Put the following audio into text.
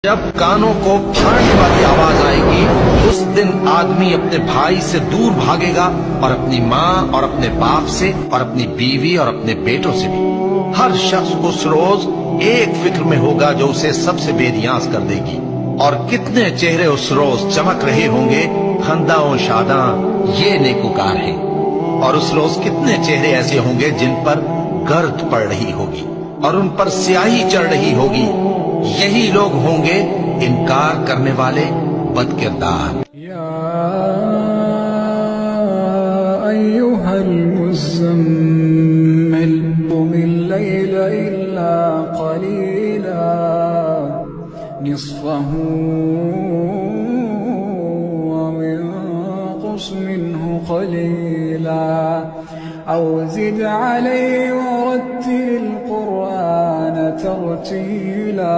जब कानों को फाड़ने वाली आवाज आएगी उस दिन आदमी अपने भाई से दूर भागेगा और अपनी माँ और अपने बाप से और अपनी बीवी और अपने बेटों से भी। हर शख्स उस रोज एक फिक्र में होगा जो उसे सबसे बेनियाज कर देगी। और कितने चेहरे उस रोज चमक रहे होंगे, खंदा शादा ये नेकुकार है। और उस रोज कितने चेहरे ऐसे होंगे जिन पर गर्द पड़ रही होगी और उन पर स्याही चढ़ रही होगी। यही लोग होंगे इनकार करने वाले बदकिरदार। या अय्युहल मुज़म्मिल क़ुमिल लैल इल्ला क़लीला निस्फ़हु व इंक़ुस मिन्हु क़लीला औ ज़िद अलैहि वरत्तिलिल क़ुरआन तरतीला।